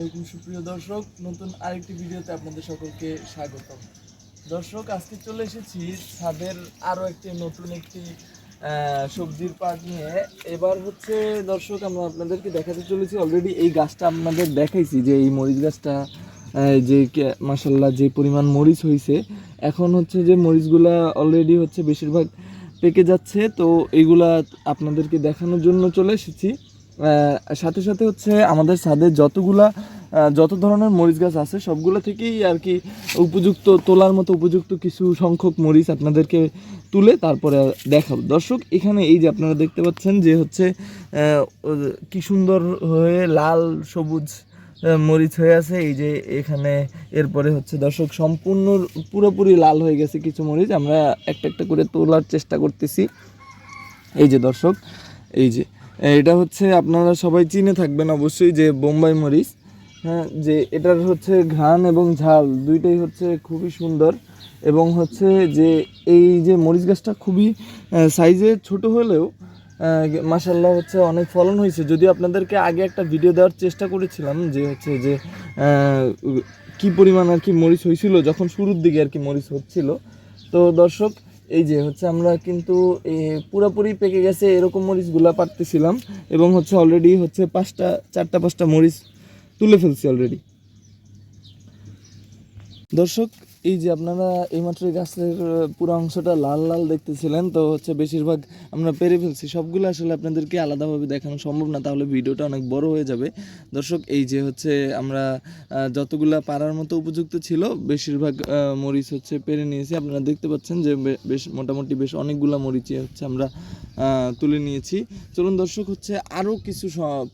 সুপ্রিয় দর্শক, নতুন আরেকটি ভিডিওতে আপনাদের সকলকে স্বাগতম। দর্শক, আজকে চলে এসেছি ছাদের আরও নতুন একটি সবজির পাট নিয়ে। এবার হচ্ছে দর্শক, আমরা আপনাদেরকে দেখাতে চলেছি। অলরেডি এই গাছটা আপনাদের দেখাইছি যে এই মরিচ গাছটা যে মাশাল্লাহ যে পরিমাণ মরিচ হয়েছে, এখন হচ্ছে যে মরিচগুলা অলরেডি হচ্ছে বেশিরভাগ পেকে যাচ্ছে। তো এইগুলা আপনাদেরকে দেখানোর জন্য চলে এসেছি। সাথে সাথে হচ্ছে আমাদের ছাদে যত ধরনের মরিচ গাছ আছে সবগুলো থেকেই আর কি উপযুক্ত তোলার মতো উপযুক্ত কিছু সংখ্যক মরিচ আপনাদেরকে তুলে তারপরে দেখাবো। দর্শক, এখানে এই যে আপনারা দেখতে পাচ্ছেন যে হচ্ছে কি সুন্দর হয়ে লাল সবুজ মরিচ হয়ে আছে। এই যে এখানে এরপরে হচ্ছে দর্শক সম্পূর্ণ পুরোপুরি লাল হয়ে গেছে কিছু মরিচ। আমরা একটা একটা করে তোলার চেষ্টা করতেছি। এই যে দর্শক, এই যে এটা হচ্ছে আপনারা সবাই চিনে থাকবেন অবশ্যই যে বোম্বাই মরিচ। হ্যাঁ, যে এটার হচ্ছে ঘ্রাণ এবং ঝাল দুইটাই হচ্ছে খুবই সুন্দর। এবং হচ্ছে যে এই যে মরিচ গাছটা খুবই সাইজে ছোট হলেও মাশাল্লাহ হচ্ছে অনেক ফলন হয়েছে। যদিও আপনাদেরকে আগে একটা ভিডিও দেওয়ার চেষ্টা করেছিলাম যে হচ্ছে যে কি পরিমাণ আর কি মরিচ হয়েছিল যখন শুরুর দিকে আর কি মরিচ হচ্ছিল। তো দর্শক, এই যে হচ্ছে আমরা কিন্তু পুরোপুরি পেকে গেছে এরকম মরিচগুলা পারতেছিলাম এবং হচ্ছে অলরেডি হচ্ছে চারটা পাঁচটা মরিচ তুলে ফেলছি অলরেডি। দর্শক, এই যে আপনারা এইমাত্র গাছের পুরো অংশটা লাল লাল দেখতেছিলেন, তো হচ্ছে বেশিরভাগ আমরা পেরে ফেলছি। সবগুলো আসলে আপনাদেরকে আলাদাভাবে দেখানো সম্ভব না, তাহলে ভিডিওটা অনেক বড় হয়ে যাবে। দর্শক, এই যে হচ্ছে আমরা যতগুলা পারার মতো উপযুক্ত ছিল বেশিরভাগ মরিচ হচ্ছে পেরে নিয়েছি। আপনারা দেখতে পাচ্ছেন যে মোটামুটি বেশ অনেকগুলা মরিচই হচ্ছে আমরা তুলে নিয়েছি। চলুন দর্শক, হচ্ছে আরও কিছু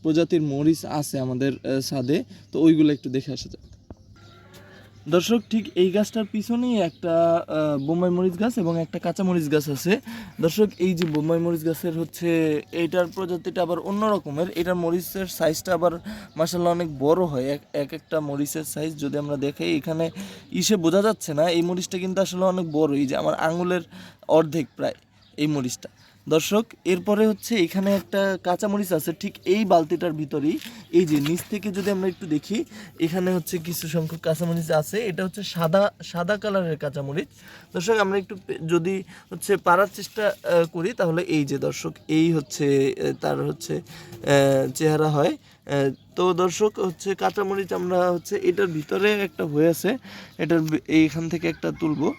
প্রজাতির মরিচ আছে আমাদের ছাদে, তো ওইগুলো একটু দেখে আসা যাক। দর্শক, ঠিক এই গাছটার পিছনেই একটা বোম্বাই মরিচ গাছ এবং একটা কাঁচা মরিচ গাছ আছে। দর্শক, এই যে বোম্বাই মরিচ গাছের হচ্ছে এইটার প্রজাতিটা আবার অন্য রকমের। এটার মরিচের সাইজটা আবার মাশাআল্লাহ অনেক বড় হয়। একটা মরিচের সাইজ যদি আমরা দেখাই, এখানে বোঝা যাচ্ছে না, এই মরিচটা কিন্তু আসলে অনেক বড়। এই যে আমার আঙুলের অর্ধেক প্রায় এই মরিচটা। দর্শক, এরপরে হচ্ছে এখানে একটা কাঁচামরিচ আছে ঠিক এই বালতিটার ভিতরেই। এই যে নিচ থেকে যদি আমরা একটু দেখি, এখানে হচ্ছে কিছু সংখ্যক কাঁচামরিচ আছে। এটা হচ্ছে সাদা কালারের কাঁচামরিচ। দর্শক, আমরা একটু যদি হচ্ছে পারার চেষ্টা করি, তাহলে এই যে দর্শক, এই হচ্ছে তার হচ্ছে চেহারা হয়। তো দর্শক, হচ্ছে কাঁচামরিচ আমরা হচ্ছে এটার ভিতরে একটা হয়ে আছে, এইখান থেকে একটা তুলবো।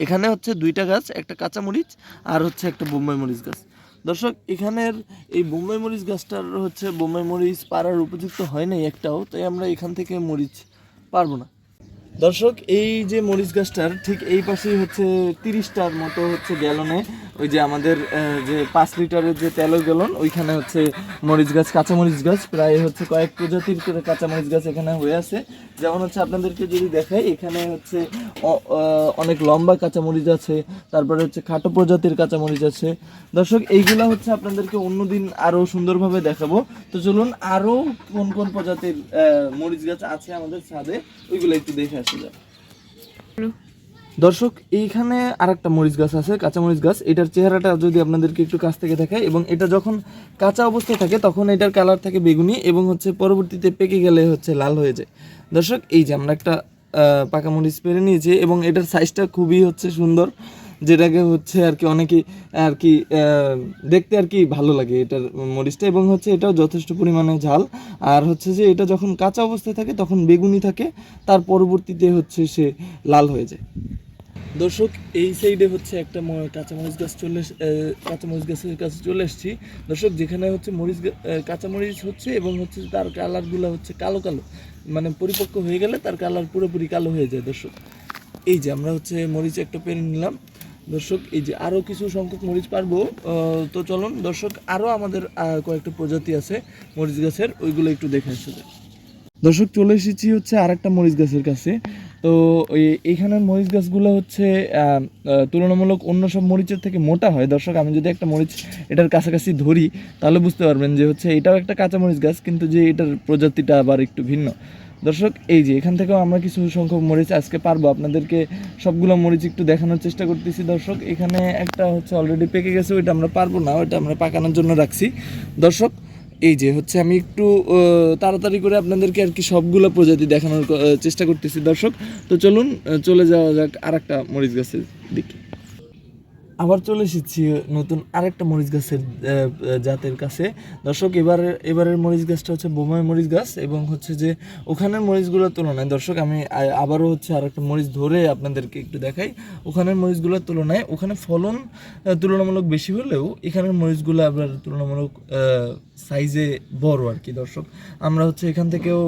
এখানে হচ্ছে দুইটা গাছ, একটা কাঁচামরিচ আর হচ্ছে একটা বোম্বাই মরিচ গাছ। দর্শক, এখানের এই বোম্বাই মরিচ গাছটার হচ্ছে বোম্বাই মরিচ পাড়ার উপযুক্ত হয় নাই একটাও, তাই আমরা এখান থেকে মরিচ পারবো না। দর্শক, এই যে মরিচ গাছটার ঠিক এই পাশেই হচ্ছে 30টার মতো হচ্ছে গ্যালনে, ওই যে আমাদের যে 5 লিটারের যে তেলের গ্যালন, ওইখানে হচ্ছে মরিচ গাছ, কাঁচামরিচ গাছ প্রায় হচ্ছে কয়েক প্রজাতির করে কাঁচামরিচ গাছ এখানে হয়ে আছে। যেমন হচ্ছে আপনাদেরকে যদি দেখাই, এখানে হচ্ছে অনেক লম্বা কাঁচামরিচ আছে, তারপরে হচ্ছে খাটো প্রজাতির কাঁচামরিচ আছে। দর্শক, এইগুলা হচ্ছে আপনাদেরকে অন্যদিন আরও সুন্দরভাবে দেখাবো। তো চলুন, আরও কোন কোন প্রজাতির মরিচ গাছ আছে আমাদের ছাদে ওইগুলো একটু দেখে আসা যায়। দর্শক, এইখানে আরেকটা মরিচ গাছ আছে, কাঁচা মরিচ গাছ। এটার চেহারাটা যদি আপনাদেরকে একটু কাছ থেকে দেখায়, এবং এটা যখন কাঁচা অবস্থায় থাকে তখন এটার কালার থাকে বেগুনি এবং হচ্ছে পরবর্তীতে পেকে গেলে হচ্ছে লাল হয়ে যায়। দর্শক, এই যে আমরা একটা পাকা মরিচ পেরে নিয়েছি এবং এটার সাইজটা খুবই হচ্ছে সুন্দর, যেটাকে হচ্ছে আর কি অনেকেই আর কি দেখতে আর কি ভালো লাগে এটার মরিচটা। এবং হচ্ছে এটাও যথেষ্ট পরিমাণে ঝাল। আর হচ্ছে যে এটা যখন কাঁচা অবস্থায় থাকে তখন বেগুনি থাকে, তার পরবর্তীতে হচ্ছে সে লাল হয়ে যায়। দর্শক, এই সাইডে হচ্ছে একটা কাঁচামরিচ গাছ কাঁচামরিচ গাছের কাছে চলে এসেছি। দর্শক, যেখানে হচ্ছে কাঁচামরিচ হচ্ছে এবং হচ্ছে তার কালারগুলো হচ্ছে কালো কালো, মানে পরিপক্ক হয়ে গেলে তার কালার পুরোপুরি কালো হয়ে যায়। দর্শক, এই যে আমরা হচ্ছে মরিচ একটা পেরে নিলাম। দর্শক, এই যে আরও কিছু সংখ্যক মরিচ পারবো। তো চলুন দর্শক, আরও আমাদের কয়েকটা প্রজাতি আছে মরিচ গাছের, ওইগুলো একটু দেখে আসতে যায়। দর্শক, চলে এসেছি হচ্ছে আরেকটা মরিচ গাছের কাছে। তো এইখানের মরিচ গাছগুলো হচ্ছে তুলনামূলক অন্য সব মরিচের থেকে মোটা হয়। দর্শক, আমি যদি একটা মরিচ এটার কাছাকাছি ধরি তাহলে বুঝতে পারবেন যে হচ্ছে এটাও একটা কাঁচা মরিচ গাছ, কিন্তু যে এটার প্রজাতিটা আবার একটু ভিন্ন। দর্শক, এই যে এখান থেকেও আমরা কিছু সংখ্যক মরিচ আজকে পারবো, আপনাদেরকে সবগুলো মরিচ একটু দেখানোর চেষ্টা করতেছি। দর্শক, এখানে একটা হচ্ছে অলরেডি পেকে গেছে, ওইটা আমরা পারবো না, ওইটা আমরা পাকানোর জন্য রাখছি। দর্শক, এই যে হচ্ছে আমি একটু তাড়াতাড়ি করে আপনাদেরকে আর কি সবগুলো প্রজাতি দেখানোর চেষ্টা করতেছি দর্শক। তো চলুন চলে যাওয়া যাক আরেকটা মরিচ গাছের দিকে। আবার চলে এসেছি নতুন আরেকটা মরিচ গাছের জাতের কাছে দর্শক। এবারের মরিচ গাছটা হচ্ছে বোম্বাই মরিচ গাছ, এবং হচ্ছে যে ওখানের মরিচগুলোর তুলনায় দর্শক আমি আবারও হচ্ছে আরেকটা মরিচ ধরে আপনাদেরকে একটু দেখাই। ওখানের মরিচগুলোর তুলনায় ওখানে ফলন তুলনামূলক বেশি হলেও এখানের মরিচগুলো আবার তুলনামূলক সাইজে বড় আর কি দর্শক। আমরা হচ্ছে এখান থেকেও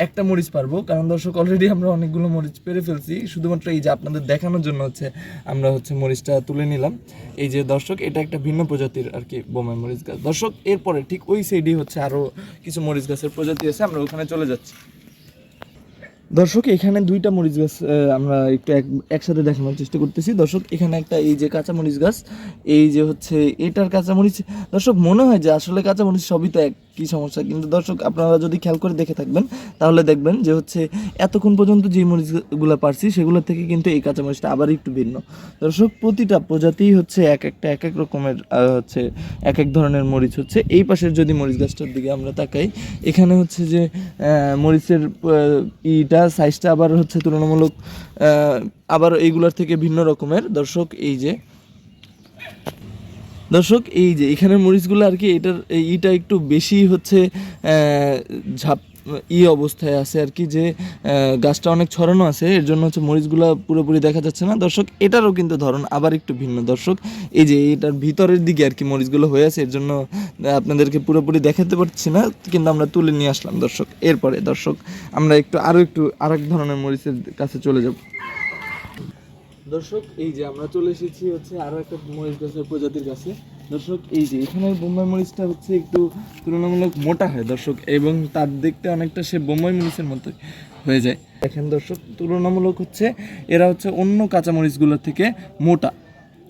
একটা মরিচ পারবো, কারণ দর্শক অলরেডি আমরা অনেকগুলো মরিচ পেরে ফেলছি। শুধুমাত্র এই যে আপনাদের দেখানোর জন্য হচ্ছে আমরা হচ্ছে মরিচটা তুলে নিলাম। এই যে দর্শক, এটা একটা ভিন্ন প্রজাতির আর কি বোম্বাই মরিচ গাছ দর্শক। এরপরে ঠিক ওই সাইডেই হচ্ছে আরও কিছু মরিচ গাছের প্রজাতি আছে, আমরা ওখানে চলে যাচ্ছি দর্শক। এখানে দুইটা মরিচ গাছ আমরা একটু একসাথে দেখানোর চেষ্টা করতেছি দর্শক। এখানে একটা এই যে কাঁচা মরিচ গাছ, এই যে হচ্ছে এটার কাঁচা মরিচ দর্শক, মনে হয় যে আসলে কাঁচা মরিচ সবই তো একই সমস্যা, কিন্তু দর্শক আপনারা যদি খেয়াল করে দেখে থাকবেন তাহলে দেখবেন যে হচ্ছে এতক্ষণ পর্যন্ত যে মরিচগুলো পারছি সেগুলোর থেকে কিন্তু এই কাঁচা মরিচটা আবার একটু ভিন্ন দর্শক। প্রতিটা প্রজাতি হচ্ছে এক এক রকমের হচ্ছে এক এক ধরনের মরিচ হচ্ছে। এই পাশের যদি মরিচ গাছটার দিকে আমরা তাকাই, এখানে হচ্ছে যে মরিচের ইটা সাইজটা আবার হচ্ছে তুলনামূলক আবার এইগুলোর থেকে ভিন্ন রকমের দর্শক। এই যে দর্শক, এই যে এখানের মরিচগুলো আর কি এটার ইটা একটু বেশি হচ্ছে ঝাপ অবস্থায় আছে আর কি, যে গাছটা অনেক ছড়ানো আছে, এর জন্য হচ্ছে মরিচগুলো পুরোপুরি দেখা যাচ্ছে না দর্শক। এটারও কিন্তু ধরন আবার একটু ভিন্ন দর্শক। এই যে এটার ভিতরের দিকে আর কি মরিচগুলো হয়ে আছে, এর জন্য আপনাদেরকে পুরোপুরি দেখাতে পারছি না, কিন্তু আমরা তুলে নিয়ে আসলাম দর্শক। এরপরে দর্শক আমরা একটু আরেক ধরনের মরিচের কাছে চলে যাব দর্শক। এই যে আমরা চলে এসেছি হচ্ছে আরও একটা মরিচ গাছের প্রজাতির কাছে দর্শক। এই যে এখানের বোম্বাই মরিচটা হচ্ছে একটু তুলনামূলক মোটা হয় দর্শক, এবং তার দেখতে অনেকটা সে বোম্বাই মরিচের মতো হয়ে যায়। দেখেন দর্শক, তুলনামূলক হচ্ছে এরা হচ্ছে অন্য কাঁচা মরিচগুলোর থেকে মোটা।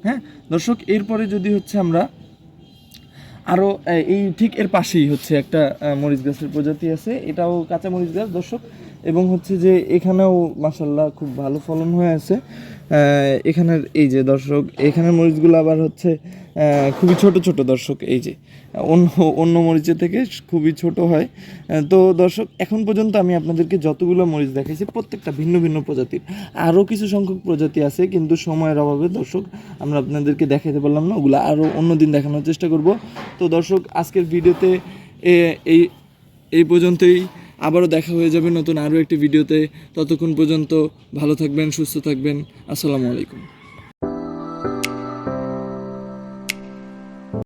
হ্যাঁ দর্শক, এরপরে যদি হচ্ছে আমরা আরও এই ঠিক এর পাশেই হচ্ছে একটা মরিচ গাছের প্রজাতি আছে, এটাও কাঁচা মরিচ গাছ দর্শক, এবং হচ্ছে যে এখানেও মাশাআল্লাহ খুব ভালো ফলন হয়ে আছে। এখানের এই যে দর্শক, এখানের মরিচগুলো আবার হচ্ছে খুবই ছোট ছোট দর্শক। এই যে অন্য মরিচের থেকে খুবই ছোট হয়। তো দর্শক, এখন পর্যন্ত আমি আপনাদেরকে যতগুলো মরিচ দেখাইছি প্রত্যেকটা ভিন্ন ভিন্ন প্রজাতির। আরও কিছু সংখ্যক প্রজাতি আছে, কিন্তু সময়ের অভাবে দর্শক আমরা আপনাদেরকে দেখাতে পারলাম না, ওগুলো আরও অন্য দিন দেখানোর চেষ্টা করব। তো দর্শক, আজকের ভিডিওতে এই পর্যন্তই। আবারও দেখা হয়ে যাবে নতুন আরও একটি ভিডিওতে। ততক্ষণ পর্যন্ত ভালো থাকবেন, সুস্থ থাকবেন। আসসালামু আলাইকুম।